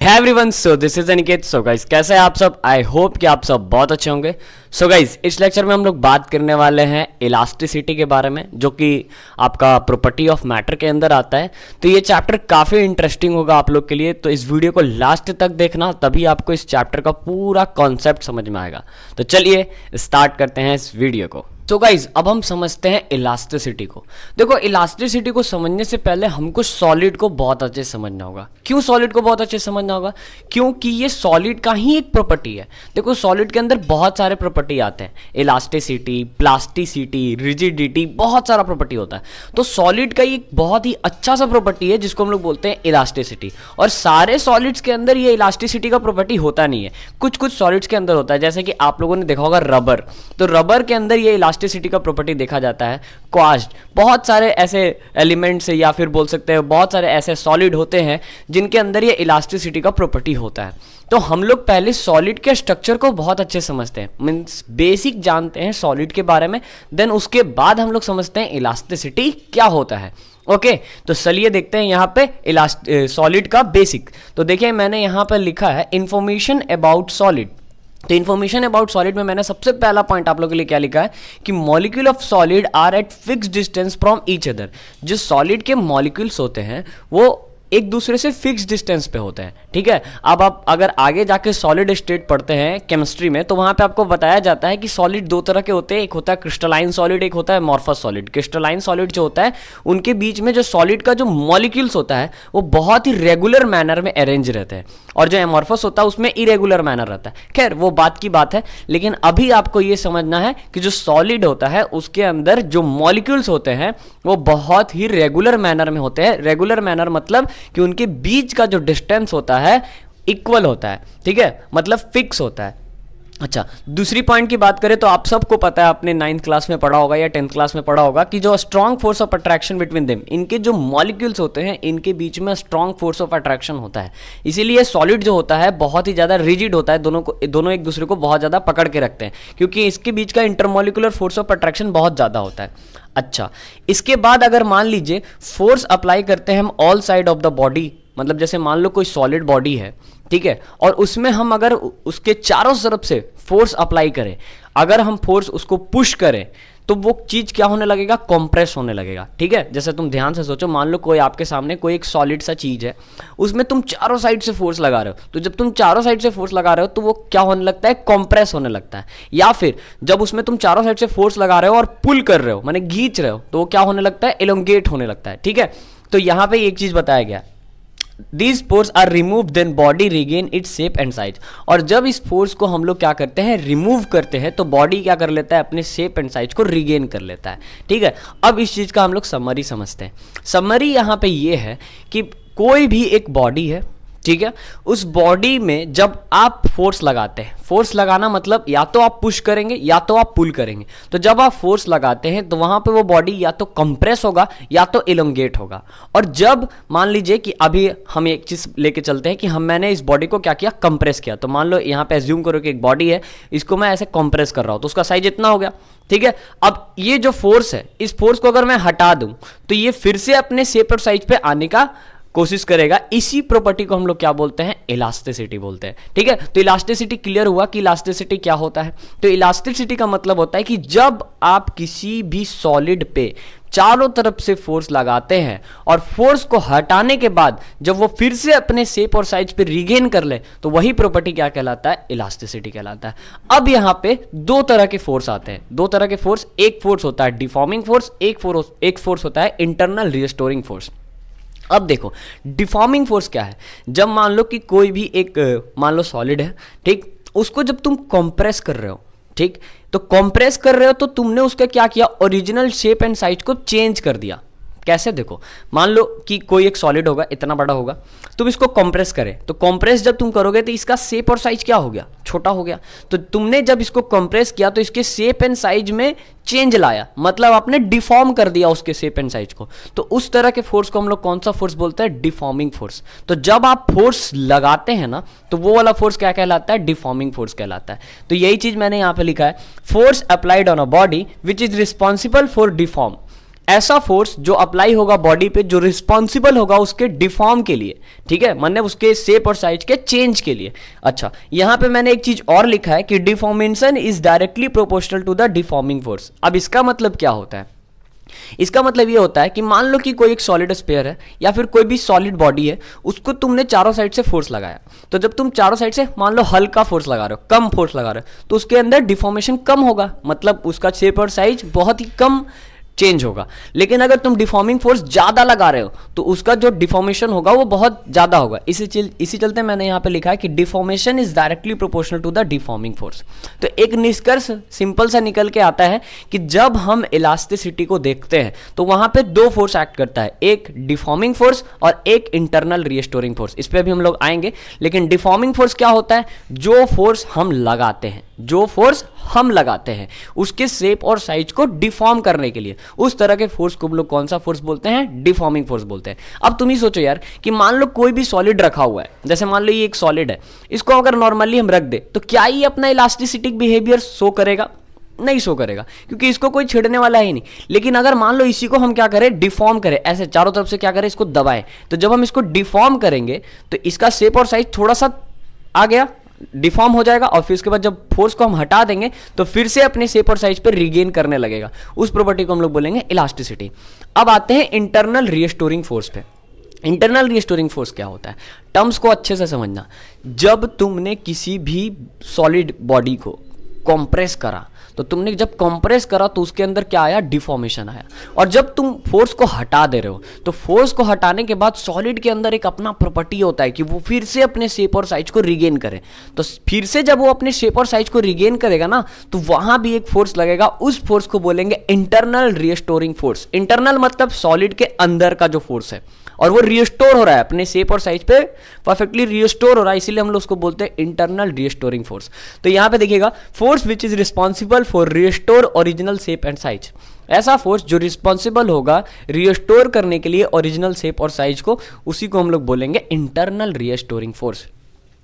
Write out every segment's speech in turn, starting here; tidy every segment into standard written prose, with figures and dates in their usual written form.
है everyone, so this is Aniket. So guys, कैसे हैं आप सब? आई होप कि आप सब बहुत अच्छे होंगे। सो गाइस, इस लेक्चर में हम लोग बात करने वाले हैं इलास्टिसिटी के बारे में, जो कि आपका प्रॉपर्टी ऑफ मैटर के अंदर आता है। तो ये चैप्टर काफ़ी इंटरेस्टिंग होगा आप लोग के लिए, तो इस वीडियो को लास्ट तक देखना, तभी आपको इस चैप्टर का पूरा कॉन्सेप्ट समझ में आएगा। तो चलिए स्टार्ट करते हैं इस वीडियो को। तो गाइज, अब हम समझते हैं इलास्टिसिटी को। देखो, इलास्टिसिटी को समझने से पहले हमको सॉलिड को बहुत अच्छे से समझना होगा। क्यों सॉलिड को बहुत अच्छे से समझना होगा? क्योंकि ये सॉलिड का ही एक प्रॉपर्टी है। देखो, सॉलिड के अंदर बहुत सारे प्रॉपर्टी आते हैं, इलास्टिसिटी, प्लास्टिसिटी, रिजिडिटी, बहुत सारा प्रॉपर्टी होता है। तो सॉलिड का एक बहुत ही अच्छा सा प्रॉपर्टी है जिसको हम लोग बोलते हैं इलास्टिसिटी। और सारे सॉलिड्स के अंदर ये इलास्टिसिटी का प्रॉपर्टी होता नहीं है, कुछ कुछ सॉलिड्स के अंदर होता है। जैसे कि आप लोगों ने देखा होगा रबर, तो रबर के अंदर ये इलास्टिसिटी का प्रॉपर्टी देखा जाता है। क्वास्ट, बहुत सारे ऐसे एलिमेंट्स या फिर बोल सकते हैं बहुत सारे ऐसे सॉलिड होते हैं जिनके अंदर ये इलास्टिसिटी का प्रॉपर्टी होता है। तो हम लोग पहले सॉलिड के स्ट्रक्चर को बहुत अच्छे समझते हैं, मीन्स बेसिक जानते हैं सॉलिड के बारे में, देन उसके बाद हम लोग समझते हैं इलास्टिसिटी क्या होता है। ओके, तो चलिए देखते हैं यहाँ पे सॉलिड का बेसिक। तो देखिए, मैंने यहाँ पर लिखा है इंफॉर्मेशन अबाउट सॉलिड। तो इन्फॉर्मेशन अबाउट सॉलिड में मैंने सबसे पहला पॉइंट आप लोगों के लिए क्या लिखा है कि molecule of solid are at fix distance from each other. जो सॉलिड के मॉलिक्यूल्स होते हैं वो एक दूसरे से फिक्स डिस्टेंस पे होते हैं। ठीक है, अब आप अगर आगे जाके सॉलिड स्टेट पढ़ते हैं केमिस्ट्री में, तो वहां पे आपको बताया जाता है कि सॉलिड दो तरह के होते हैं, एक होता है क्रिस्टलाइन सॉलिड, एक होता है अमॉर्फस सॉलिड। क्रिस्टलाइन सॉलिड जो होता है उनके बीच में जो सॉलिड का जो मॉलिक्यूल्स होता है वो बहुत ही रेगुलर मैनर में अरेंज रहते हैं, और जो अमॉर्फस होता है उसमें इरेगुलर मैनर रहता है। खैर, वो बात की बात है, लेकिन अभी आपको ये समझना है कि जो सॉलिड होता है उसके अंदर जो मॉलिक्यूल्स होते हैं वो बहुत ही रेगुलर मैनर में होते हैं। रेगुलर मैनर मतलब कि उनके बीच का जो डिस्टेंस होता है इक्वल होता है। ठीक है, मतलब फिक्स होता है। अच्छा, दूसरी पॉइंट की बात करें तो आप सबको पता है, आपने 9th क्लास में पढ़ा होगा या 10th क्लास में पढ़ा होगा कि जो strong force of attraction between them, इनके जो मॉलिक्यूल्स होते हैं इनके बीच में स्ट्रॉन्ग फोर्स ऑफ अट्रैक्शन होता है। इसीलिए सॉलिड जो होता है बहुत ही ज़्यादा रिजिड होता है, दोनों एक दूसरे को बहुत ज़्यादा पकड़ के रखते हैं, क्योंकि इसके बीच का इंटरमोलिकुलर फोर्स ऑफ अट्रैक्शन बहुत ज़्यादा होता है। अच्छा, इसके बाद अगर मान लीजिए फोर्स अप्लाई करते हैं हम all side of the body, मतलब जैसे मान लो कोई सॉलिड बॉडी है, ठीक है, और उसमें हम अगर उसके चारों तरफ से फोर्स अप्लाई करें, अगर हम फोर्स उसको पुश करें तो वो चीज क्या होने लगेगा? कंप्रेस होने लगेगा। ठीक है, जैसे तुम ध्यान से सोचो, मान लो कोई आपके सामने कोई एक सॉलिड सा चीज है, उसमें तुम चारों साइड से फोर्स लगा रहे हो, तो जब तुम चारों साइड से फोर्स लगा रहे हो तो वो क्या होने लगता है? कंप्रेस होने लगता है। या फिर जब उसमें तुम चारों साइड से फोर्स लगा रहे हो और पुल कर रहे हो, माने खींच रहे हो, तो वो क्या होने लगता है? एलोंगेट होने लगता है। ठीक है, तो यहां पर एक चीज बताया गया, These force are removed then body regain its shape and size। और जब इस फोर्स को हम लोग क्या करते हैं? रिमूव करते हैं, तो बॉडी क्या कर लेता है? अपने शेप एंड साइज को रिगेन कर लेता है। ठीक है, अब इस चीज का हम लोग समरी समझते हैं। समरी यहाँ पे ये है कि कोई भी एक बॉडी है, ठीक है, उस बॉडी में जब आप फोर्स लगाते हैं, फोर्स लगाना मतलब या तो आप पुश करेंगे या तो आप पुल करेंगे, तो जब आप फोर्स लगाते हैं तो वहां पे वो बॉडी या तो कंप्रेस होगा या तो इलोंगेट होगा। और जब मान लीजिए कि अभी हम एक चीज लेके चलते हैं कि मैंने इस बॉडी को क्या किया? कंप्रेस किया। तो मान लो यहाँ पे एज्यूम करो कि एक बॉडी है, इसको मैं ऐसे कंप्रेस कर रहा हूं, तो उसका साइज इतना हो गया। ठीक है, अब ये जो फोर्स है, इस फोर्स को अगर मैं हटा दूं तो ये फिर से अपने शेप और साइज पे आने का कोशिश करेगा। इसी प्रॉपर्टी को हम लोग क्या बोलते हैं? इलास्टिसिटी बोलते हैं। ठीक है, तो इलास्टिसिटी क्लियर हुआ कि इलास्टिसिटी क्या होता है। तो इलास्टिसिटी का मतलब होता है कि जब आप किसी भी सॉलिड पे चारों तरफ से फोर्स लगाते हैं और फोर्स को हटाने के बाद जब वो फिर से अपने शेप और साइज पे रिगेन कर ले, तो वही प्रॉपर्टी क्या कहलाता है? इलास्टिसिटी कहलाता है। अब यहां पे दो तरह के फोर्स आते हैं, दो तरह के फोर्स। एक फोर्स होता है डिफॉर्मिंग फोर्स, एक फोर्स होता है इंटरनल रिस्टोरिंग फोर्स। अब देखो, डिफॉर्मिंग फोर्स क्या है? जब मान लो कि कोई भी एक मान लो सॉलिड है, ठीक, उसको जब तुम कंप्रेस कर रहे हो, ठीक, तो कंप्रेस कर रहे हो तो तुमने उसका क्या किया? ओरिजिनल शेप एंड साइज को चेंज कर दिया। कैसे? देखो, मान लो कि कोई एक सॉलिड होगा, इतना बड़ा होगा, तुम इसको कंप्रेस करें, तो कंप्रेस जब तुम करोगे तो इसका शेप और साइज क्या हो गया? छोटा हो गया। तो तुमने जब इसको कंप्रेस किया तो इसके शेप एंड साइज में चेंज लाया, मतलब आपने डिफॉर्म कर दिया उसके शेप एंड साइज को। तो उस तरह के फोर्स को हम लोग कौन सा फोर्स बोलते हैं? Deforming force. तो जब आप फोर्स लगाते हैं ना, तो वो वाला फोर्स क्या कहलाता है? डिफॉर्मिंग फोर्स कहलाता है। तो यही चीज मैंने यहां पर लिखा है, force applied on a body which is responsible for deform ऐसा फोर्स जो अप्लाई होगा बॉडी पे, जो रिस्पॉन्सिबल होगा उसके डिफॉर्म के लिए, ठीक है, मतलब उसके शेप और साइज के चेंज के लिए। अच्छा, यहां पे मैंने एक चीज और लिखा है कि deformation is directly proportional to the deforming force. अब इसका मतलब क्या होता है? इसका मतलब ये होता है कि मान लो कि कोई एक सॉलिड स्फीयर है या फिर कोई भी सॉलिड बॉडी है, उसको तुमने चारों साइड से फोर्स लगाया, तो जब तुम चारों साइड से मान लो हल्का फोर्स लगा रहे हो, कम फोर्स लगा रहे हो, तो उसके अंदर डिफॉर्मेशन कम होगा, मतलब उसका शेप और साइज बहुत ही कम चेंज होगा। लेकिन अगर तुम डिफॉर्मिंग फोर्स ज्यादा लगा रहे हो तो उसका जो डिफॉर्मेशन होगा वो बहुत ज्यादा होगा। इसी चलते मैंने यहां पे लिखा है कि deformation is directly proportional to the deforming force. तो एक निष्कर्ष सिंपल सा निकल के आता है कि जब हम इलास्टिसिटी को देखते हैं तो वहां पे दो फोर्स एक्ट करता है, एक डिफॉर्मिंग फोर्स और एक इंटरनल रिस्टोरिंग फोर्स। इस पर भी हम लोग आएंगे। लेकिन डिफॉर्मिंग फोर्स क्या होता है? जो फोर्स हम लगाते हैं, जो फोर्स हम लगाते हैं उसके शेप और साइज को डिफॉर्म करने के लिए, उस तरह के फोर्स को हम लोग कौन सा फोर्स बोलते हैं? डिफॉर्मिंग फोर्स बोलते हैं। अब तुम ही सोचो यार कि मान लो कोई भी सॉलिड रखा हुआ है, जैसे मान लो ये एक सॉलिड है, इसको अगर नॉर्मली हम रख दे तो क्या ये अपना इलास्टिसिटिक बिहेवियर शो करेगा? नहीं शो करेगा, क्योंकि इसको कोई छेड़ने वाला ही नहीं। लेकिन अगर मान लो इसी को हम क्या करें? डिफॉर्म करें, ऐसे चारों तरफ से क्या करें? इसको दबाएं, तो जब हम इसको डिफॉर्म करेंगे तो इसका शेप और साइज थोड़ा सा आ गया, डिफॉर्म हो जाएगा, और फिर उसके बाद जब फोर्स को हम हटा देंगे तो फिर से अपने शेप और साइज पे रिगेन करने लगेगा। उस प्रॉपर्टी को हम लोग बोलेंगे इलास्टिसिटी। अब आते हैं इंटरनल रिस्टोरिंग फोर्स पे। इंटरनल रिस्टोरिंग फोर्स क्या होता है? टर्म्स को अच्छे से समझना। जब तुमने किसी भी सॉलिड बॉडी को कंप्रेस करा, तो तुमने जब कंप्रेस करा तो उसके अंदर क्या आया? डिफॉर्मेशन आया। और जब तुम फोर्स को हटा दे रहे हो तो फोर्स को हटाने के बाद सॉलिड के अंदर एक अपना प्रॉपर्टी होता है कि वो फिर से अपने शेप और साइज को रिगेन करे। तो फिर से जब वो अपने शेप और साइज को रिगेन करेगा ना, तो वहां भी एक फोर्स लगेगा, उस फोर्स को बोलेंगे इंटरनल रिस्टोरिंग फोर्स। इंटरनल मतलब सॉलिड के अंदर का जो फोर्स है, और वो रिस्टोर हो रहा है अपने शेप और साइज पे, परफेक्टली रिस्टोर हो रहा है, इसीलिए हम लोग उसको बोलते हैं इंटरनल रिस्टोरिंग फोर्स। तो यहां पे देखिएगा, force which is responsible for restore original shape and size. ऐसा फोर्स जो रिस्पॉन्सिबल होगा रिस्टोर करने के लिए ओरिजिनल शेप और साइज को, उसी को हम लोग बोलेंगे इंटरनल रिस्टोरिंग फोर्स।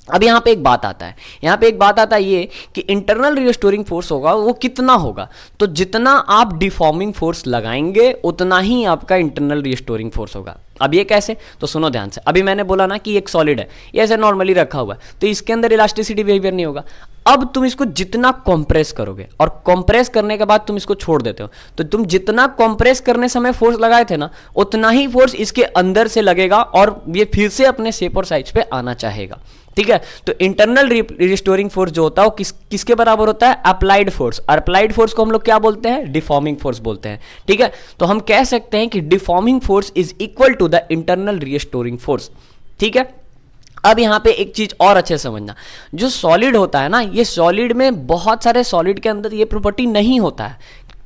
अब यहाँ पे एक बात आता है, यहाँ पे एक बात आता है ये कि इंटरनल रिस्टोरिंग फोर्स होगा वो कितना होगा? तो जितना आप डिफॉर्मिंग फोर्स लगाएंगे उतना ही आपका इंटरनल रिस्टोरिंग फोर्स होगा। अब ये कैसे? तो सुनो ध्यान से। अभी मैंने बोला ना कि एक सॉलिड है, ये ऐसे नॉर्मली रखा हुआ है, तो इसके अंदर इलास्टिसिटी बिहेवियर नहीं होगा। अब तुम इसको जितना कंप्रेस करोगे, और कंप्रेस करने के बाद तुम इसको छोड़ देते हो, तो तुम जितना कंप्रेस करने समय फोर्स लगाए थे ना, उतना ही फोर्स इसके अंदर से लगेगा और ये फिर से अपने शेप और साइज पे आना चाहेगा। ठीक है, तो इंटरनल रिस्टोरिंग फोर्स जो होता है वो किसके बराबर होता है? Applied force. और अप्लाइड फोर्स को हम लोग क्या बोलते हैं? डिफॉर्मिंग फोर्स बोलते हैं। ठीक है, तो हम कह सकते हैं कि deforming force is equal to the internal restoring force. ठीक है, अब यहां पे एक चीज और अच्छे से समझना, जो सॉलिड होता है ना, ये सॉलिड में बहुत सारे सॉलिड के अंदर ये प्रॉपर्टी नहीं होता है।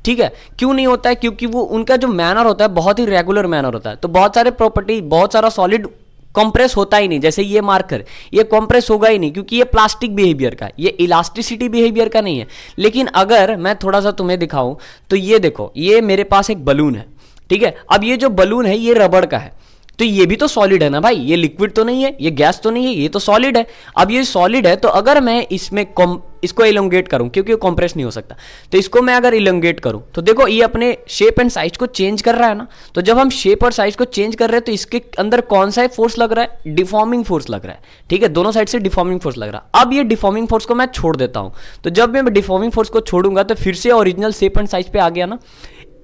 ठीक है, क्यों नहीं होता है? क्योंकि वो उनका जो मैनर होता है बहुत ही रेगुलर मैनर होता है। तो बहुत सारे प्रॉपर्टी, बहुत सारा सॉलिड कंप्रेस होता ही नहीं। जैसे ये मार्कर, ये कंप्रेस होगा ही नहीं क्योंकि ये प्लास्टिक बिहेवियर का है, ये इलास्टिसिटी बिहेवियर का नहीं है। लेकिन अगर मैं थोड़ा सा तुम्हें दिखाऊं तो ये देखो, ये मेरे पास एक बलून है। ठीक है, अब ये जो बलून है ये रबड़ का है, तो ये भी तो सॉलिड है ना भाई, ये लिक्विड तो नहीं है, ये गैस तो नहीं है, ये तो सॉलिड है। अब ये सॉलिड है तो अगर मैं इसमें इसको इलोंगेट करूं, क्योंकि कंप्रेस नहीं हो सकता, तो इसको मैं अगर इलोंगेट करूं तो देखो ये अपने शेप एंड साइज को चेंज कर रहा है ना। तो जब हम शेप और साइज को चेंज कर रहे हैं तो इसके अंदर कौन सा फोर्स लग रहा है? डिफॉर्मिंग फोर्स लग रहा है। ठीक है, दोनों साइड से डिफॉर्मिंग फोर्स लग रहा है। अब ये डिफॉर्मिंग फोर्स को मैं छोड़ देता हूं, तो जब मैं डिफॉर्मिंग फोर्स को छोड़ूंगा तो फिर से ओरिजिनल शेप एंड साइज पे आ गया ना।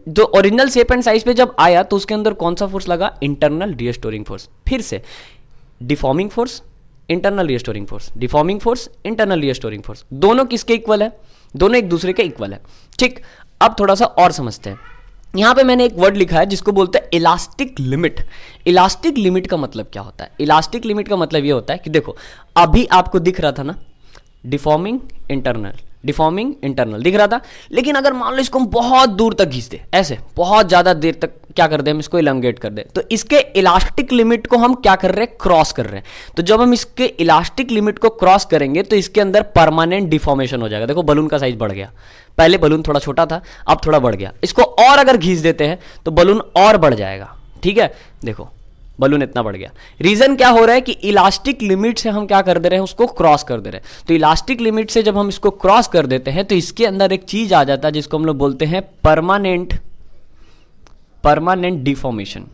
जो ओरिजिनल शेप एंड साइज पे जब आया तो उसके अंदर कौन सा फोर्स लगा? Internal restoring force. फिर से deforming force, internal restoring force, deforming force, internal restoring force, दोनों किसके इक्वल है? दोनों एक दूसरे के इक्वल है। ठीक, अब थोड़ा सा और समझते हैं। यहां पे मैंने एक वर्ड लिखा है जिसको बोलते हैं इलास्टिक लिमिट। इलास्टिक लिमिट का मतलब क्या होता है? इलास्टिक लिमिट का मतलब ये होता है कि देखो, अभी आपको दिख रहा था ना डिफॉर्मिंग इंटरनल, डिफॉर्मिंग इंटरनल दिख रहा था, लेकिन अगर मान लो इसको हम बहुत दूर तक खींच दे, ऐसे बहुत ज्यादा देर तक क्या कर दे, हम इसको इलंगेट कर दे, तो इसके इलास्टिक लिमिट को हम क्या कर रहे हैं? क्रॉस कर रहे हैं। तो जब हम इसके इलास्टिक लिमिट को क्रॉस करेंगे तो इसके अंदर परमानेंट डिफॉर्मेशन हो जाएगा। देखो बलून का साइज बढ़ गया, पहले बलून थोड़ा छोटा था, अब थोड़ा बढ़ गया। इसको और अगर खींच देते हैं तो बलून और बढ़ जाएगा। ठीक है, देखो बलून इतना बढ़ गया। रीजन क्या हो रहा है कि इलास्टिक लिमिट से हम क्या कर दे रहे हैं? उसको क्रॉस कर दे रहे हैं। तो इलास्टिक लिमिट से जब हम इसको क्रॉस कर देते हैं तो इसके अंदर एक चीज आ जाता है जिसको हम लोग बोलते हैं परमानेंट परमानेंट डिफॉर्मेशन।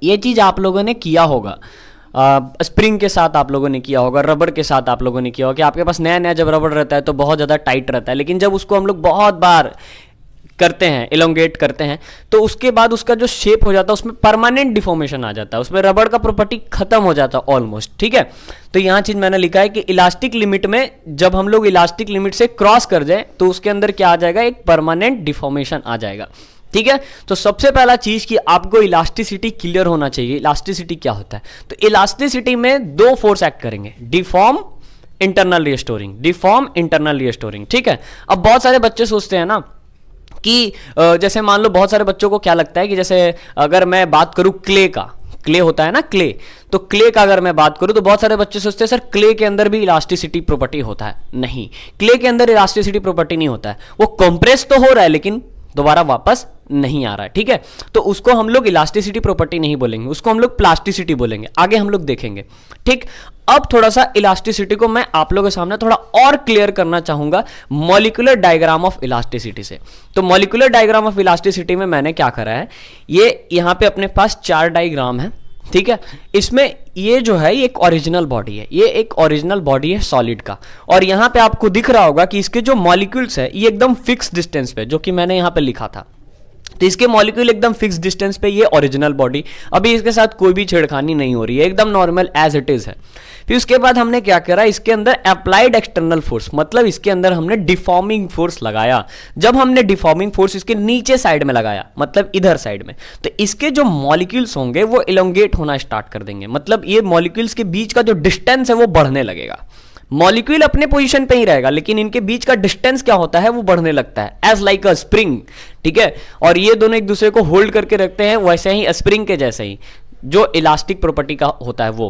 ये चीज आप लोगों ने किया होगा, स्प्रिंग के साथ आप लोगों ने किया होगा, रबर के साथ आप लोगों ने किया होगा कि आपके पास नया नया जब रबर रहता है तो बहुत ज़्यादा टाइट रहता है, लेकिन जब उसको हम लोग बहुत बार करते हैं, इलोंगेट करते हैं, तो उसके बाद उसका जो शेप हो जाता है उसमें परमानेंट डिफॉर्मेशन आ जाता है, उसमें रबड़ का प्रॉपर्टी खत्म हो जाता है ऑलमोस्ट। ठीक है, तो यहाँ चीज मैंने लिखा है कि इलास्टिक लिमिट में जब हम लोग इलास्टिक लिमिट से क्रॉस कर जाए तो उसके अंदर क्या आ जाएगा, एक परमानेंट डिफॉर्मेशन आ जाएगा। ठीक है, तो सबसे पहला चीज कि आपको इलास्टिसिटी क्लियर होना चाहिए। इलास्टिसिटी क्या होता है, तो इलास्टिसिटी में दो फोर्स एक्ट करेंगे, deform, internal restoring, deform, internal restoring. ठीक है, अब बहुत सारे बच्चे सोचते हैं ना कि जैसे मान लो बहुत सारे बच्चों को क्या लगता है कि जैसे अगर मैं बात करूं क्ले का, क्ले होता है ना क्ले, तो क्ले का अगर मैं बात करूं तो बहुत सारे बच्चे सोचते हैं सर क्ले के अंदर भी इलास्टिसिटी प्रॉपर्टी होता है। नहीं, क्ले के अंदर इलास्टिसिटी प्रॉपर्टी नहीं होता है, वो कंप्रेस तो हो रहा है लेकिन दोबारा वापस नहीं आ रहा है। ठीक है, तो उसको हम लोग इलास्टिसिटी प्रॉपर्टी नहीं बोलेंगे, उसको हम लोग प्लास्टिसिटी बोलेंगे, आगे हम लोग देखेंगे। ठीक, अब थोड़ा सा इलास्टिसिटी को मैं आप लोगों के सामने थोड़ा और क्लियर करना चाहूंगा मॉलिक्यूलर डायग्राम ऑफ इलास्टिसिटी से। तो मॉलिक्यूलर डायग्राम ऑफ इलास्टिसिटी में मैंने क्या करा है, ये यहां पे अपने पास 4 डायग्राम है। ठीक है, इसमें ये जो है ये एक ओरिजिनल बॉडी है, ये एक ओरिजिनल बॉडी है सॉलिड का, और यहां पे आपको दिख रहा होगा कि इसके जो मॉलिक्यूल्स है ये एकदम फिक्स डिस्टेंस पे, जो कि मैंने यहां पे लिखा था, तो इसके मॉलिक्यूल एकदम फिक्स डिस्टेंस पे, ये ओरिजिनल बॉडी, अभी इसके साथ कोई भी छेड़खानी नहीं हो रही है, एकदम नॉर्मल एज इट इज है। फिर उसके बाद हमने क्या करा, इसके अंदर अप्लाइड एक्सटर्नल फोर्स, मतलब इसके अंदर हमने डिफॉर्मिंग फोर्स लगाया। जब हमने डिफॉर्मिंग फोर्स इसके नीचे साइड में लगाया, मतलब इधर साइड में, तो इसके जो मॉलिक्यूल्स होंगे वो इलोंगेट होना स्टार्ट कर देंगे, मतलब ये मॉलिक्यूल्स के बीच का जो डिस्टेंस है वो बढ़ने लगेगा। मॉलिक्यूल अपने पोजीशन पे ही रहेगा लेकिन इनके बीच का डिस्टेंस क्या होता है वो बढ़ने लगता है, एज लाइक अ स्प्रिंग। ठीक है, और ये दोनों एक दूसरे को होल्ड करके रखते हैं, वैसे ही स्प्रिंग के जैसे ही जो इलास्टिक प्रॉपर्टी का होता है वो।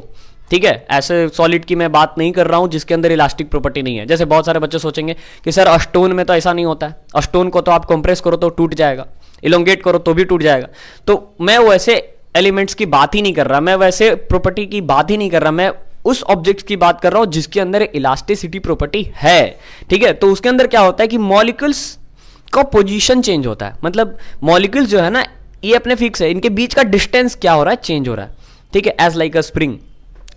ठीक है, ऐसे सॉलिड की मैं बात नहीं कर रहा हूं जिसके अंदर इलास्टिक प्रॉपर्टी नहीं है। जैसे बहुत सारे बच्चे सोचेंगे कि सर अस्टोन में तो ऐसा नहीं होता है, अस्टोन को तो आप कंप्रेस करो तो टूट जाएगा, इलोंगेट करो तो भी टूट जाएगा। तो मैं वैसे एलिमेंट्स की बात ही नहीं कर रहा, मैं वैसे प्रॉपर्टी की बात ही नहीं कर रहा, मैं उस ऑब्जेक्ट की बात कर रहा हूं जिसके अंदर इलास्टिसिटी प्रॉपर्टी है। ठीक है, तो उसके अंदर क्या होता है कि मॉलिक्यूल्स का पोजीशन चेंज होता है, मतलब मॉलिक्यूल्स जो है ना ये अपने फिक्स है, इनके बीच का डिस्टेंस क्या हो रहा है, चेंज हो रहा है। ठीक है, एज लाइक अ स्प्रिंग।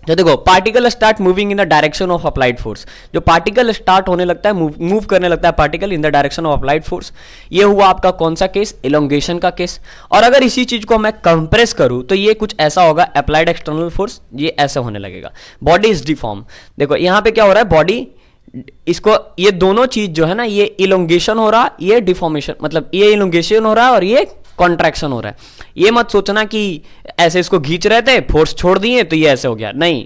तो देखो particle start moving in the direction of applied force, जो पार्टिकल स्टार्ट होने लगता है, मूव करने लगता है particle in the direction of applied force. ये हुआ आपका कौन सा केस, इलोंगेशन का केस। और अगर इसी चीज को मैं कंप्रेस करूं तो ये कुछ ऐसा होगा, अप्लाइड एक्सटर्नल फोर्स, ये ऐसे होने लगेगा, बॉडी इज डिफॉर्म। देखो यहां पे क्या हो रहा है, बॉडी इसको, ये दोनों चीज जो है ना, ये इलोंगेशन हो रहा, ये डिफॉर्मेशन, मतलब ये इलोंगेशन हो रहा है और ये कॉन्ट्रैक्शन हो रहा है। ये मत सोचना कि ऐसे इसको खींच रहे थे, फोर्स छोड़ दिए तो ये ऐसे हो गया, नहीं।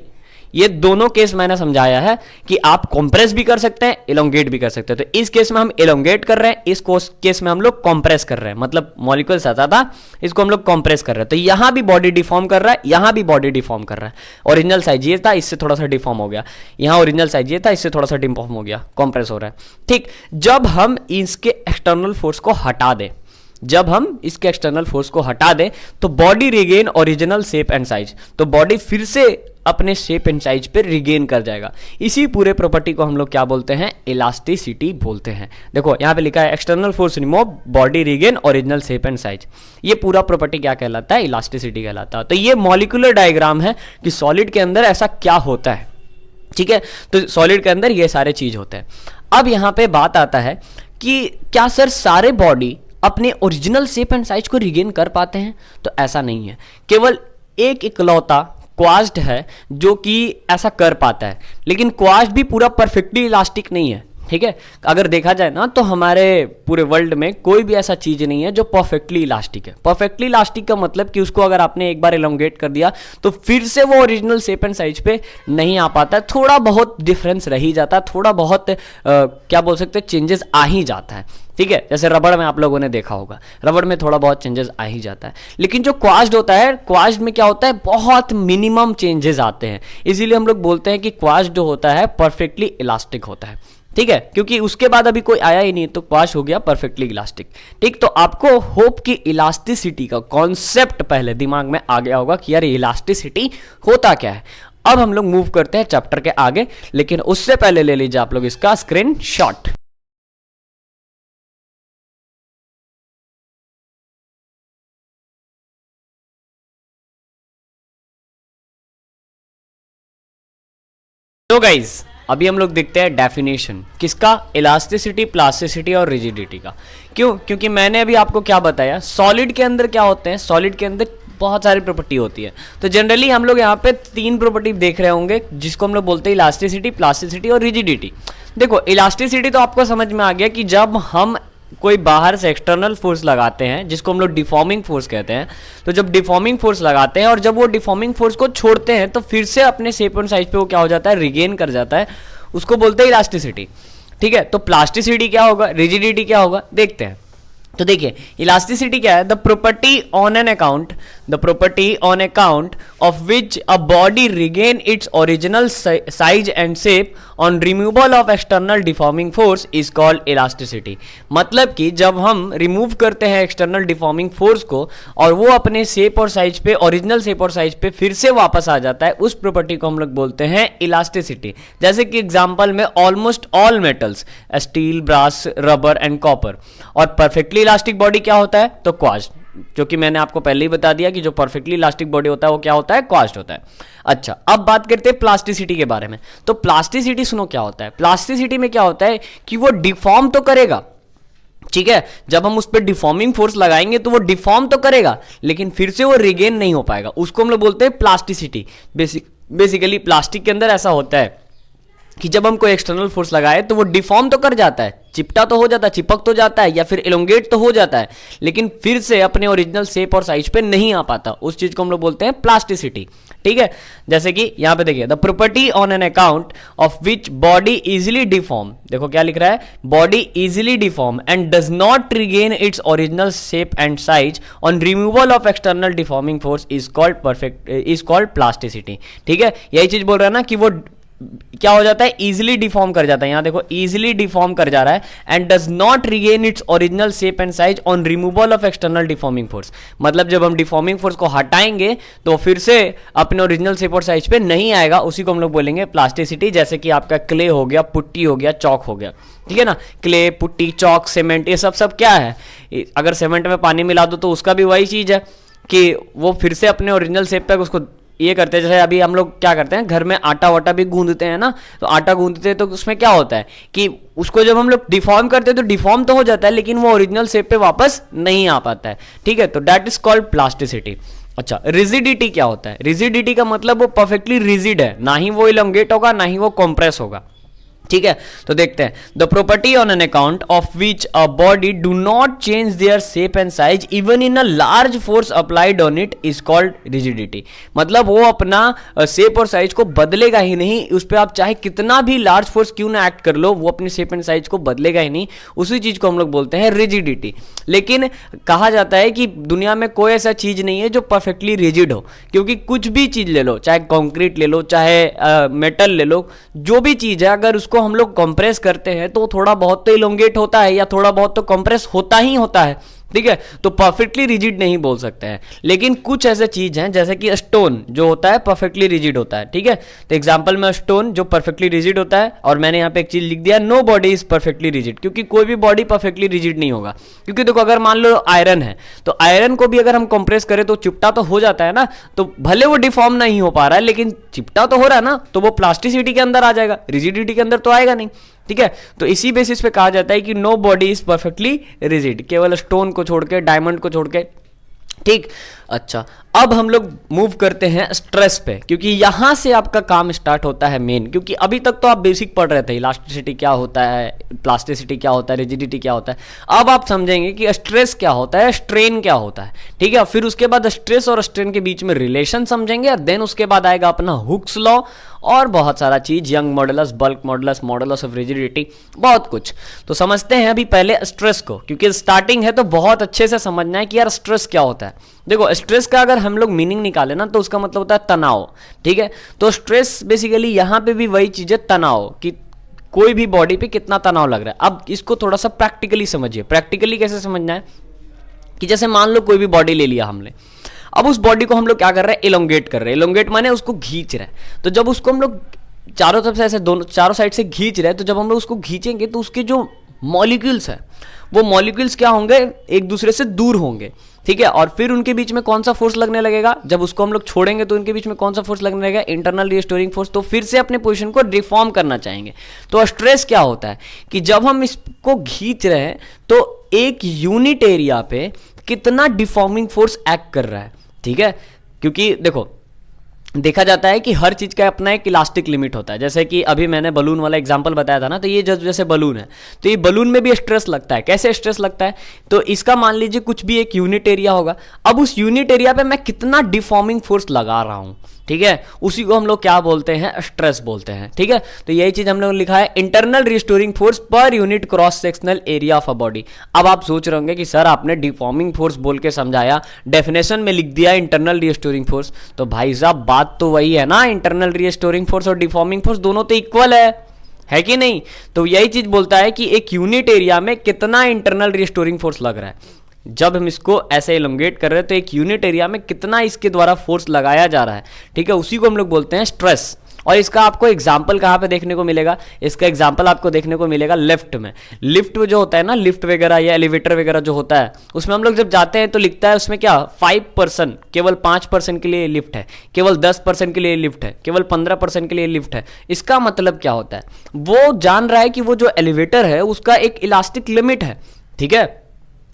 ये दोनों केस मैंने समझाया है कि आप कंप्रेस भी कर सकते हैं, इलोंगेट भी कर सकते हैं। तो इस केस में हम इलोंगेट कर रहे हैं, इस केस में हम लोग कंप्रेस कर रहे हैं, मतलब मॉलिक्यूल सता था इसको हम लोग कंप्रेस कर रहे हैं। तो यहां भी बॉडी डिफॉर्म कर रहा है, यहां भी बॉडी डिफॉर्म कर रहा है। ओरिजिनल साइज ये था, इससे थोड़ा सा डिफॉर्म हो गया, यहां ओरिजिनल साइज ये था, इससे थोड़ा सा डिफॉर्म हो गया, कंप्रेस हो रहा है। ठीक, जब हम इसके एक्सटर्नल फोर्स को हटा दें, जब हम इसके एक्सटर्नल फोर्स को हटा दें तो body regain original shape and size, तो बॉडी फिर से अपने शेप एंड साइज पे रिगेन कर जाएगा। इसी पूरे प्रॉपर्टी को हम लोग क्या बोलते हैं, इलास्टिसिटी बोलते हैं। देखो यहां पे लिखा है external force remove, body regain original shape and size, ये पूरा प्रॉपर्टी क्या कहलाता है, इलास्टिसिटी कहलाता है। तो ये मॉलिक्यूलर डायग्राम है कि सॉलिड के अंदर ऐसा क्या होता है। ठीक है, तो सॉलिड के अंदर ये सारे चीज होते हैं। अब यहां पे बात आता है कि क्या सर सारे बॉडी अपने ओरिजिनल शेप एंड साइज को रिगेन कर पाते हैं, तो ऐसा नहीं है। केवल एक इकलौता क्वास्ट है जो कि ऐसा कर पाता है, लेकिन क्वास्ट भी पूरा परफेक्टली इलास्टिक नहीं है। ठीक है, अगर देखा जाए ना तो हमारे पूरे वर्ल्ड में कोई भी ऐसा चीज नहीं है जो परफेक्टली इलास्टिक है। परफेक्टली इलास्टिक का मतलब कि उसको अगर आपने एक बार इलोंगेट कर दिया तो फिर से वो ओरिजिनल शेप एंड साइज पे नहीं आ पाता है, थोड़ा बहुत डिफरेंस रह ही जाता है, थोड़ा बहुत क्या बोल सकते हैं, चेंजेस आ ही जाता है। ठीक है, जैसे रबड़ में आप लोगों ने देखा होगा, रबड़ में थोड़ा बहुत चेंजेस आ ही जाता है, लेकिन जो क्वास्ट होता है, क्वास्ट में क्या होता है, बहुत मिनिमम चेंजेस आते हैं। इसीलिए हम लोग बोलते हैं कि क्वास्ट जो होता है परफेक्टली इलास्टिक होता है। ठीक है, क्योंकि उसके बाद अभी कोई आया ही नहीं, तो क्वास्ट हो गया परफेक्टली इलास्टिक। ठीक, तो आपको होप की इलास्टिसिटी का कॉन्सेप्ट पहले दिमाग में आ गया होगा कि यार इलास्टिसिटी होता क्या है। अब हम लोग मूव करते हैं चैप्टर के आगे, लेकिन उससे पहले ले लीजिए आप लोग इसका स्क्रीनशॉट। तो गाइज अभी हम लोग देखते हैं डेफिनेशन किसका, इलास्टिसिटी, प्लास्टिसिटी और रिजिडिटी का। क्यों? क्योंकि मैंने अभी आपको क्या बताया, सॉलिड के अंदर क्या होते हैं, सॉलिड के अंदर बहुत सारी प्रॉपर्टी होती है। तो जनरली हम लोग यहाँ पे 3 प्रॉपर्टी देख रहे होंगे जिसको हम लोग बोलते हैं इलास्टिसिटी, प्लास्टिसिटी और रिजिडिटी। देखो इलास्टिसिटी तो आपको समझ में आ गया कि जब हम कोई बाहर से एक्सटर्नल फोर्स लगाते हैं जिसको हम लोग डिफॉर्मिंग फोर्स कहते हैं, तो जब डिफॉर्मिंग फोर्स लगाते हैं और जब वो डिफॉर्मिंग फोर्स को छोड़ते हैं तो फिर से अपने शेप और साइज पे वो क्या हो जाता है, रिगेन कर जाता है, उसको बोलते हैं इलास्टिसिटी। ठीक है, तो प्लास्टिसिटी क्या होगा, रिजिडिटी क्या होगा, देखते हैं। तो देखिए इलास्टिसिटी क्या है, the property on account of which a body regain its original size and shape on removal of external deforming force is called elasticity. मतलब कि जब हम रिमूव करते हैं एक्सटर्नल डिफॉर्मिंग फोर्स को और वो अपने शेप और साइज पे, ओरिजिनल शेप और साइज पे फिर से वापस आ जाता है, उस प्रॉपर्टी को हम लोग बोलते हैं इलास्टिसिटी। जैसे कि एग्जांपल में almost all metals, steel, brass, rubber and copper. और परफेक्टली इलास्टिक बॉडी क्या होता है, तो क्वास्ट, जो कि मैंने आपको पहले ही बता दिया कि जो परफेक्टली इलास्टिक बॉडी होता है वो क्या होता है, क्वास्ट होता है। अच्छा, अब बात करते हैं प्लास्टिसिटी के बारे में। तो प्लास्टिसिटी सुनो क्या होता है, प्लास्टिसिटी में क्या होता है कि वो डिफॉर्म तो करेगा, ठीक है, जब हम उस पर डिफॉर्मिंग फोर्स लगाएंगे तो वो डिफॉर्म तो करेगा लेकिन फिर से वो रिगेन नहीं हो पाएगा, उसको हम लोग बोलते हैं प्लास्टिसिटी। बेसिकली प्लास्टिक के अंदर ऐसा होता है कि जब हम कोई एक्सटर्नल फोर्स लगाए तो वो डिफॉर्म तो कर जाता है, चिपटा तो हो जाता है, चिपक तो जाता है या फिर एलोंगेट तो हो जाता है, लेकिन फिर से अपने ओरिजिनल शेप और साइज पे नहीं आ पाता, उस चीज को हम लोग बोलते हैं प्लास्टिसिटी। ठीक है, जैसे कि यहां पे देखिए, the property on an account of which body easily deform, देखो क्या लिख रहा है, body easily deform and does not regain its original shape and size on removal of external deforming force is called plasticity. ठीक है, यही चीज बोल रहा है ना कि वो क्या हो जाता है, इजिली डिफॉर्म कर जाता है, यहां देखो इजिली डिफॉर्म कर जा रहा है, and does not regain its original shape and size on removal of external deforming force. मतलब जब हम डिफॉर्मिंग फोर्स को हटाएंगे तो फिर से अपने ओरिजिनल शेप और साइज पे नहीं आएगा, उसी को हम लोग बोलेंगे प्लास्टिसिटी। जैसे कि आपका क्ले हो गया, पुट्टी हो गया, चौक हो गया, ठीक है ना, क्ले, पुट्टी, चौक, सीमेंट, ये सब क्या है, अगर सीमेंट में पानी मिला दो तो उसका भी वही चीज है कि वो फिर से अपने ओरिजिनल शेप पे उसको ये करते हैं। जैसे अभी हम लोग क्या करते हैं, घर में आटा वाटा भी गूंदते हैं ना, तो आटा गूंदते हैं तो उसमें क्या होता है कि उसको जब हम लोग डिफॉर्म करते हैं तो डिफॉर्म तो हो जाता है लेकिन वो ओरिजिनल शेप पे वापस नहीं आ पाता है। ठीक है, तो दैट इज कॉल्ड प्लास्टिसिटी। अच्छा, रिजिडिटी क्या होता है, रिजिडिटी का मतलब वो परफेक्टली रिजिड है, ना ही वो इलोंगेट होगा ना ही वो कॉम्प्रेस होगा। ठीक है, तो देखते हैं, the property on an account of which a body do not change their shape and size even in a large force applied on it is called rigidity. मतलब वो अपना शेप और साइज को बदलेगा ही नहीं, उस पर आप चाहे कितना भी लार्ज फोर्स क्यों ना एक्ट कर लो, वो अपने शेप एंड साइज को बदलेगा ही नहीं, उसी चीज को हम लोग बोलते हैं रिजिडिटी। लेकिन कहा जाता है कि दुनिया में कोई ऐसा चीज नहीं है जो परफेक्टली रिजिड हो, क्योंकि कुछ भी चीज ले लो, चाहे कॉन्क्रीट ले लो, चाहे मेटल ले लो, जो भी चीज है अगर उसको हम लोग कंप्रेस करते हैं तो थोड़ा बहुत तो इलोंगेट होता है या थोड़ा बहुत तो कंप्रेस होता ही होता है। ठीक है, तो परफेक्टली रिजिड नहीं बोल सकते हैं, लेकिन कुछ ऐसे चीज हैं जैसे कि स्टोन जो होता है परफेक्टली रिजिड होता है। ठीक है, तो एग्जांपल में स्टोन जो परफेक्टली रिजिड होता है, और मैंने यहां पे एक चीज लिख दिया, no body is perfectly rigid, क्योंकि कोई भी बॉडी परफेक्टली रिजिड नहीं होगा। क्योंकि देखो अगर मान लो आयरन है तो आयरन को भी अगर हम कंप्रेस करें तो चिपटा तो हो जाता है ना, तो भले वो डिफॉर्म नहीं हो पा रहा है लेकिन चिपटा तो हो रहा है ना, तो वो प्लास्टिसिटी के अंदर आ जाएगा, रिजिडिटी के अंदर तो आएगा नहीं। ठीक है, तो इसी बेसिस पे कहा जाता है कि no body is perfectly rigid, केवल स्टोन को छोड़ के, डायमंड को छोड़ के। ठीक, अच्छा, अब हम लोग मूव करते हैं स्ट्रेस पे, क्योंकि यहां से आपका काम स्टार्ट होता है मेन। क्योंकि अभी तक तो आप बेसिक पढ़ रहे थे, इलास्टिसिटी क्या होता है, प्लास्टिसिटी क्या होता है, रिजिडिटी क्या होता है। अब आप समझेंगे कि स्ट्रेस क्या होता है, स्ट्रेन क्या होता है। ठीक है, फिर उसके बाद स्ट्रेस और स्ट्रेन के बीच में रिलेशन समझेंगे, और देन उसके बाद आएगा अपना हुक्स लॉ और बहुत सारा चीज, young modulus, bulk modulus, modulus of rigidity, बहुत कुछ। तो समझते हैं अभी पहले स्ट्रेस को, क्योंकि स्टार्टिंग है तो बहुत अच्छे से समझना है कि यार स्ट्रेस क्या होता है। देखो स्ट्रेस का अगर हम लोग मीनिंग निकाले ना तो उसका मतलब होता है तनाव। ठीक है, तो स्ट्रेस बेसिकली यहां पे भी वही चीज है, तनाव, कि कोई भी बॉडी पे कितना तनाव लग रहा है। अब इसको थोड़ा सा प्रैक्टिकली समझिए। प्रैक्टिकली कैसे समझना है कि जैसे मान लो कोई भी बॉडी ले लिया हमने, अब उस बॉडी को हम लोग क्या कर रहे हैं, इलोंगेट कर रहे हैं। इलोंगेट माने उसको खींच रहे हैं। तो जब उसको हम लोग चारों तरफ से ऐसे दोनों चारों साइड से खींच रहे हैं, तो जब हम लोग उसको खींचेंगे तो उसके जो मॉलिक्यूल्स है, वो मॉलिक्यूल्स क्या होंगे, एक दूसरे से दूर होंगे, ठीक है। और फिर उनके बीच में कौन सा फोर्स लगने लगेगा, जब उसको हम लोग छोड़ेंगे तो उनके बीच में कौन सा फोर्स लगने लगेगा, इंटरनल रीस्टोरिंग फोर्स। तो फिर से अपने पोजीशन को रिफॉर्म करना चाहेंगे। तो स्ट्रेस क्या होता है कि जब हम इसको खींच रहे हैं तो एक यूनिट एरिया पे कितना डिफॉर्मिंग फोर्स एक्ट कर रहा है, ठीक है। क्योंकि देखो देखा जाता है कि हर चीज का अपना एक इलास्टिक लिमिट होता है। जैसे कि अभी मैंने बलून वाला एग्जांपल बताया था ना, तो ये जैसे बलून है, तो ये बलून में भी स्ट्रेस लगता है। कैसे स्ट्रेस लगता है, तो इसका मान लीजिए कुछ भी एक यूनिट एरिया होगा, अब उस यूनिट एरिया पे मैं कितना डिफॉर्मिंग फोर्स लगा रहा हूं, ठीक है, उसी को हम लोग क्या बोलते हैं, स्ट्रेस बोलते हैं, ठीक है। तो यही चीज हम लोग लिखा है, internal restoring force per unit cross sectional area of a body. अब आप सोच रहे होंगे कि सर आपने डिफॉर्मिंग फोर्स बोल के समझाया, डेफिनेशन में लिख दिया इंटरनल रिस्टोरिंग फोर्स, तो भाई साहब बात तो वही है ना, इंटरनल रिस्टोरिंग फोर्स और डिफॉर्मिंग फोर्स दोनों तो इक्वल है कि नहीं। तो यही चीज बोलता है कि एक यूनिट एरिया में कितना इंटरनल रिस्टोरिंग फोर्स लग रहा है। जब हम इसको ऐसे इलोंगेट कर रहे हैं तो एक यूनिट एरिया में कितना इसके द्वारा फोर्स लगाया जा रहा है, ठीक है, उसी को हम लोग बोलते हैं स्ट्रेस। और इसका आपको एग्जाम्पल कहाँ पे देखने को मिलेगा, इसका एग्जाम्पल आपको देखने को मिलेगा लिफ्ट में। लिफ्ट जो होता है ना, लिफ्ट वगैरह या एलिवेटर वगैरह जो होता है, उसमें हम लोग जब जाते हैं तो लिखता है उसमें क्या, 5%, केवल 5% के लिए लिफ्ट है, केवल 10% के लिए लिफ्ट है, केवल 15% के लिए लिफ्ट है। इसका मतलब क्या होता है, वो जान रहा है कि वो जो एलिवेटर है उसका एक इलास्टिक लिमिट है, ठीक है,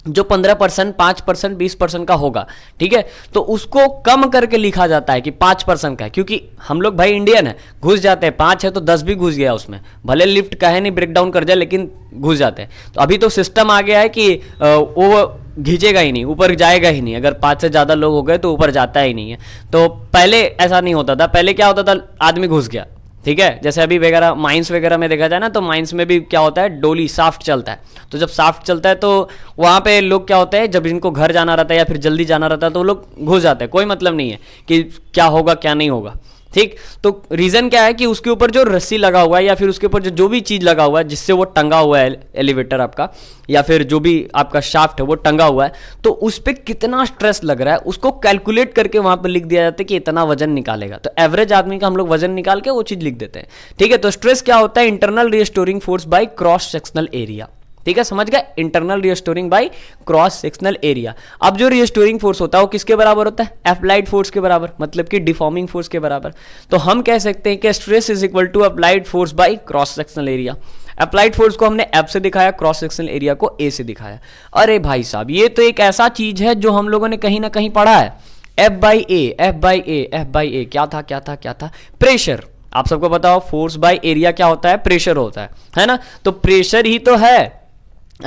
जो 15%, 5%, 20% का होगा, ठीक है। तो उसको कम करके लिखा जाता है कि 5% का है, क्योंकि हम लोग भाई इंडियन है, घुस जाते हैं, 5 है तो 10 भी घुस गया उसमें, भले लिफ्ट का है नहीं, ब्रेक डाउन कर जाए, लेकिन घुस जाते हैं। तो अभी तो सिस्टम आ गया है कि वो घिंचेगा ही नहीं, ऊपर जाएगा ही नहीं, अगर 5 से ज़्यादा लोग हो गए तो ऊपर जाता ही नहीं है। तो पहले ऐसा नहीं होता था, पहले क्या होता था, आदमी घुस गया, ठीक है, जैसे अभी वगैरह माइंस वगैरह में देखा जाए ना, तो माइंस में भी क्या होता है, डोली साफ्ट चलता है। तो जब साफ्ट चलता है तो वहाँ पे लोग क्या होते हैं, जब इनको घर जाना रहता है या फिर जल्दी जाना रहता है तो वो लोग घुस जाते हैं, कोई मतलब नहीं है कि क्या होगा क्या नहीं होगा, ठीक। तो रीजन क्या है कि उसके ऊपर जो रस्सी लगा हुआ है या फिर उसके ऊपर जो भी चीज लगा हुआ है जिससे वो टंगा हुआ है एलिवेटर आपका, या फिर जो भी आपका शाफ्ट है वो टंगा हुआ है, तो उस पर कितना स्ट्रेस लग रहा है उसको कैलकुलेट करके वहां पर लिख दिया जाता है कि इतना वजन निकालेगा। तो एवरेज आदमी का हम लोग वजन निकाल के वो चीज लिख देते हैं, ठीक है। तो स्ट्रेस क्या होता है, internal restoring force by cross sectional area, ठीक है, समझ गए, internal restoring bye cross sectional area. अब जो रिस्टोरिंग फोर्स होता है वो किसके बराबर होता है, अप्लाइड फोर्स के बराबर, मतलब कि डिफॉर्मिंग फोर्स के बराबर। तो हम कह सकते हैं कि stress is equal to applied force by cross sectional area. Applied force को हमने एफ से दिखाया, क्रॉस सेक्शनल एरिया को ए से दिखाया। अरे भाई साहब ये तो एक ऐसा चीज है जो हम लोगों ने कहीं ना कहीं पढ़ा है, F by A, F by A, F by A, क्या था क्या था क्या था, प्रेशर। आप सबको बताओ फोर्स बाय एरिया क्या होता है, प्रेशर होता है ना। तो प्रेशर ही तो है,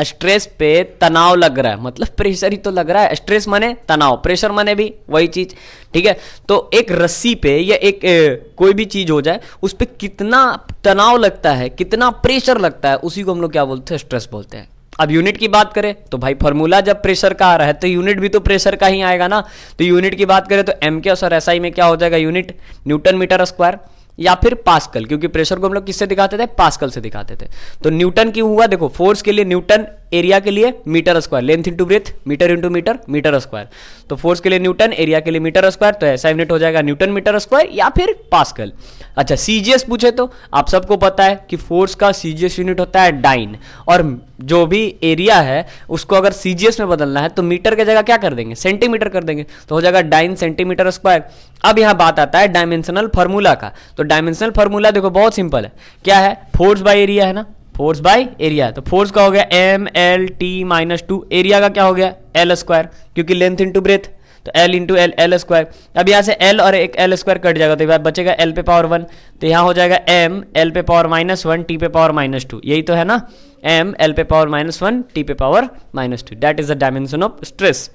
स्ट्रेस पे तनाव लग रहा है, मतलब प्रेशर ही तो लग रहा है, स्ट्रेस माने तनाव, प्रेशर माने भी वही चीज, ठीक है। तो एक रस्सी पे या एक कोई भी चीज हो जाए उस पे कितना तनाव लगता है, कितना प्रेशर लगता है, उसी को हम लोग क्या बोलते हैं, स्ट्रेस बोलते हैं। अब यूनिट की बात करें तो भाई फॉर्मूला जब प्रेशर का आ रहा है तो यूनिट भी तो प्रेशर का ही आएगा ना। तो यूनिट की बात करें तो एम के और एसआई में क्या हो जाएगा, यूनिट न्यूटन मीटर स्क्वायर या फिर पास्कल, क्योंकि प्रेशर को हम लोग किससे दिखाते थे, पास्कल से दिखाते थे। तो न्यूटन की हुआ, देखो फोर्स के लिए न्यूटन, एरिया के लिए metre square, length into breadth, metre into metre, metre square. तो फोर्स के लिए न्यूटन, एरिया के लिए मीटर स्क्वायर, तो ऐसा यूनिट हो जाएगा न्यूटन मीटर स्क्वायर या फिर पास्कल। अच्छा सीजीएस पूछे तो आप सबको पता है कि फोर्स का सीजीएस यूनिट होता है डाइन, और जो भी एरिया है उसको अगर सीजीएस में बदलना है तो मीटर की जगह क्या कर देंगे, सेंटीमीटर कर देंगे, तो हो जाएगा डाइन सेंटीमीटर स्क्वायर। अब यहां बात आता है डायमेंशनल फार्मूला का। तो डायमेंशनल फार्मूला देखो बहुत सिंपल है, क्या है, फोर्स बाय एरिया है ना, फोर्स बाय एरिया। तो फोर्स का हो गया M L T minus 2, area का क्या हो गया एल स्क्वायर, क्योंकि लेंथ इंटू ब्रेथ, तो L into L, L square. अब यहाँ से एल और एक एल स्क्वायर कट जाएगा तो बचेगा एल पे पावर 1, तो यहाँ हो जाएगा एम एल पे पावर -1 टी पे पावर -2, यही तो है ना, एम एल पे पावर -1 टी पे power -2, that is the dimension of stress,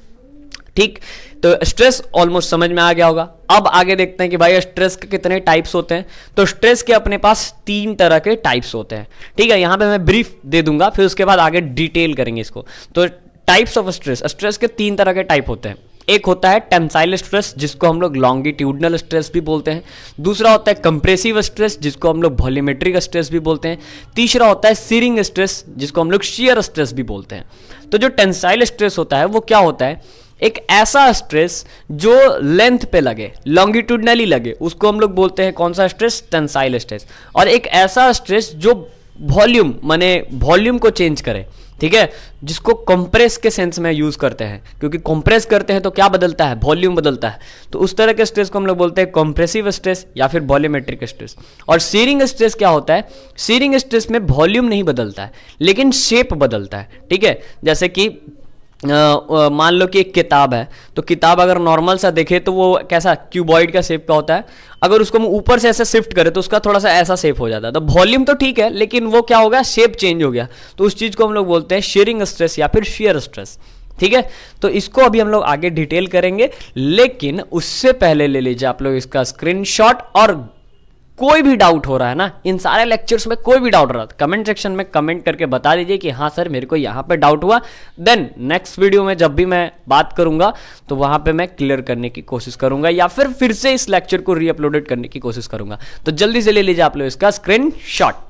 ठीक। तो स्ट्रेस ऑलमोस्ट समझ में आ गया होगा। अब आगे देखते हैं कि भाई स्ट्रेस के कितने टाइप्स होते हैं। तो स्ट्रेस के अपने पास 3 तरह के टाइप्स होते हैं, ठीक है। यहां पे मैं ब्रीफ दे दूंगा, फिर उसके बाद आगे डिटेल करेंगे इसको। तो टाइप्स ऑफ स्ट्रेस, स्ट्रेस के 3 तरह के टाइप होते हैं। एक होता है टेंसाइल स्ट्रेस जिसको हम लोग लॉन्गिट्यूडनल स्ट्रेस भी बोलते हैं, दूसरा होता है कंप्रेसिव स्ट्रेस जिसको हम लोग वॉल्यूमेट्रिक स्ट्रेस भी बोलते हैं, तीसरा होता है सीरिंग स्ट्रेस जिसको हम लोग शियर स्ट्रेस भी बोलते हैं। तो जो टेंसाइल स्ट्रेस होता है वो क्या होता है, एक ऐसा स्ट्रेस जो लेंथ पे लगे, लॉन्गिट्यूडनली लगे, उसको हम लोग बोलते हैं कौन सा स्ट्रेस, टेंसाइल स्ट्रेस। और एक ऐसा स्ट्रेस जो वॉल्यूम माने वॉल्यूम को चेंज करे, ठीक है, जिसको कंप्रेस के सेंस में यूज करते हैं, क्योंकि कंप्रेस करते हैं तो क्या बदलता है, वॉल्यूम बदलता है। तो उस तरह के स्ट्रेस को हम लोग बोलते हैं कंप्रेसिव स्ट्रेस या फिर वॉल्यूमेट्रिक स्ट्रेस। और शीयरिंग स्ट्रेस क्या होता है, शीयरिंग स्ट्रेस में वॉल्यूम नहीं बदलता है लेकिन शेप बदलता है, ठीक है। जैसे कि मान लो कि एक किताब है, तो किताब अगर नॉर्मल सा देखे तो वो कैसा क्यूबॉइड का शेप का होता है, अगर उसको हम ऊपर से ऐसे शिफ्ट करें तो उसका थोड़ा सा ऐसा शेप हो जाता है। तो वॉल्यूम तो ठीक है लेकिन वो क्या हो गया, शेप चेंज हो गया। तो उस चीज को हम लोग बोलते हैं शीयरिंग स्ट्रेस या फिर शियर स्ट्रेस, ठीक है। तो इसको अभी हम लोग आगे डिटेल करेंगे, लेकिन उससे पहले ले लीजिए आप लोग इसका स्क्रीनशॉट। और कोई भी डाउट हो रहा है ना इन सारे लेक्चर्स में, कोई भी डाउट रहा है कमेंट सेक्शन में कमेंट करके बता दीजिए कि हाँ सर मेरे को यहाँ पे डाउट हुआ। देन नेक्स्ट वीडियो में जब भी मैं बात करूंगा तो वहां पे मैं क्लियर करने की कोशिश करूंगा या फिर से इस लेक्चर को रीअपलोडेड करने की कोशिश करूंगा। तो जल्दी से ले लीजिए आप लोग इसका स्क्रीनशॉट।